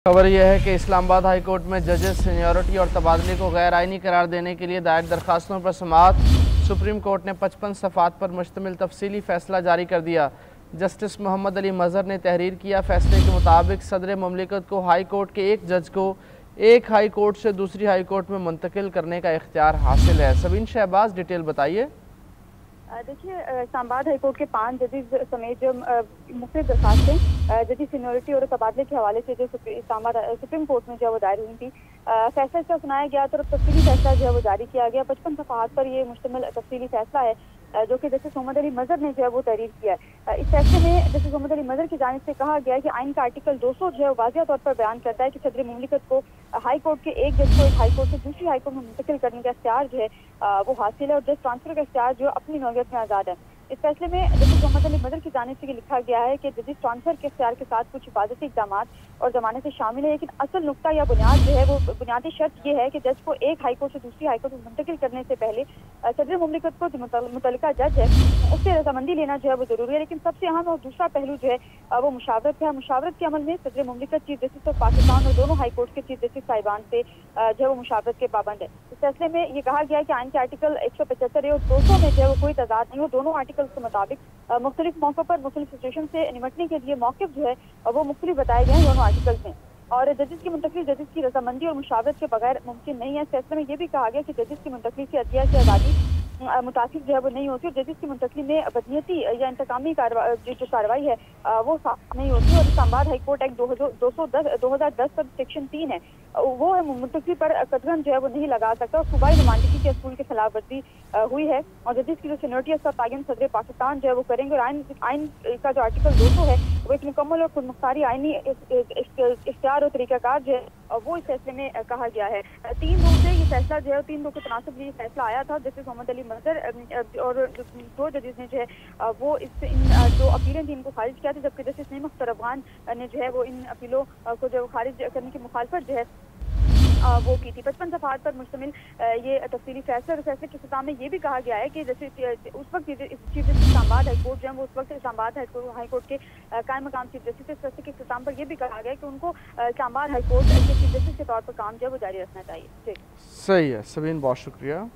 खबर यह है कि इस्लामाबाद हाई कोर्ट में जजेस सीनियरिटी और तबादले को गैर आइनी करार देने के लिए दायर दरखास्तों पर समाअत। सुप्रीम कोर्ट ने 55 सफ़ात पर मुश्तमिल तफसीली फ़ैसला जारी कर दिया। जस्टिस मोहम्मद अली मज़हर ने तहरीर किया। फैसले के मुताबिक सदर मुमलिकत को हाई कोर्ट के एक जज को एक हाई कोर्ट से दूसरी हाई कोर्ट में मुंतकिल करने का इख्तियार हासिल है। सबीन शहबाज, डिटेल बताइए। देखिए, इस्लामाबाद हाई कोर्ट के 5 जजेस समेत जो मुख्तलिफ दरखास्तें जजेस सीनियरिटी और तबादले के हवाले से जो इस्लामाबाद सुप्रीम कोर्ट में जो वो दायर हुई थी, फैसला इसका सुनाया गया तो तफसीली फैसला जो है वो जारी किया गया। 55 सफ़हात पर ये मुश्तमिल तफसीली फैसला है जो कि जस्टिस मोहम्मद अली मज़हर ने जो है वो तहरीर किया है। इस फैसले में जस्टिस मोहम्मद अली मज़हर की जानिब से कहा गया है कि आइन का आर्टिकल 200 जो है वाज़िया तौर पर बयान करता है कि सदर मुमलिकत को हाई कोर्ट के एक जज को एक हाई कोर्ट से दूसरी हाई कोर्ट में मुंतकिल करने का इख्तियार जो है वो हासिल है और जज ट्रांसफर का इख्तियार जो अपनी नौयत में आज़ाद है। इस फैसले में जस्टिस मोहम्मद अली मज़हर की जानिब से लिखा गया है कि जजेस ट्रांसफर के इख्तियार के साथ कुछ हिफाजती इक़दाम और जमानत से शामिल है, लेकिन असल नुक्ता या बुनियाद जो है वो बुनियादी शर्त ये है कि जज को एक हाई कोर्ट से दूसरी हाई कोर्ट में मुंतकिल करने से पहले सदर मुमलिकत को जो मुतल्लिका जज है उससे रजामंदी लेना जो है वो जरूरी है। लेकिन सबसे अहम और दूसरा पहलू जो है वो मुशावरत है। मुशावरत के अमल में सदर मुमलिकत चीफ जस्टिस ऑफ पाकिस्तान और दोनों हाई कोर्ट के चीफ जस्टिस साहिबान से जो है वो मुशावरत के पाबंद है। इस फैसले में ये कहा गया है कि आइन के आर्टिकल 175 और 200 में जो है वो कोई तजाद नहीं हो। दोनों आर्टिकल के मुताबिक मुख्तलिफ मौकों पर मुख्तलिफ सिचुएशन से निपटने के लिए मौक़िफ़ जो है वो मुख्तलिफ बताए गए हैं दोनों आर्टिकल्स में। और जजेस की मुंतकली जजेस की रजामंदी और मुशावरत के बगैर मुमकिन नहीं है। इस फैसले में यह भी कहा गया कि जजेस की मुंतकली से अदलिया की आज़ादी मुतासिर जो है वो नहीं होती और जजेस की मुंतकली में बदनीयती या इंतकामी जो कार्रवाई है वो साफ नहीं होती। और इस्लामाबाद हाई कोर्ट एक्ट 2010 पर सेक्शन 3 है वो है मुंतकली पर कतरन जो है वो नहीं लगा सकता और सूबाई नुमाइंदगी के असूल की खिलाफ वर्जी हुई है। और जजेस की जो सीनियरिटी उसका तयन सदर पाकिस्तान जो है वो करेंगे। और आइन का जो आर्टिकल 200 है वो एक मुकम्मल और खुद मुख्तारी आइनी इख्तियार और तरीक़ाकार जो है वो इस फैसले में कहा गया है। 3-2 से ये फैसला जो है 3-2 के तनासब में ये फैसला आया था। जस्टिस मोहम्मद अली मज़हर और 2 जजेस ने जो है वो इन जो अपीलें थी इनको खारिज किया था, जबकि जस्टिस नईम अख्तर अफ़गान ने जो है वो इन अपीलों को जो खारिज करने की मुखालफत जो है वो की थी। 55 सफ़हात पर मुश्तमिल ये तफसीली फैसला और फैसले के इख्तिताम में ये भी कहा गया है कि जैसे उस वक्त chief justice Islamabad high court जो है वो उस वक्त इस्लामाबाद हाई कोर्ट के कायम मकाम चीफ जस्टिस। इस फैसले के इख्तिताम पर यह भी कहा गया है कि उनको इस्लामाबाद हाई कोर्ट के चीफ जस्टिस के तौर पर काम जो है वो जारी रखना चाहिए। सही है सबीन, बहुत शुक्रिया।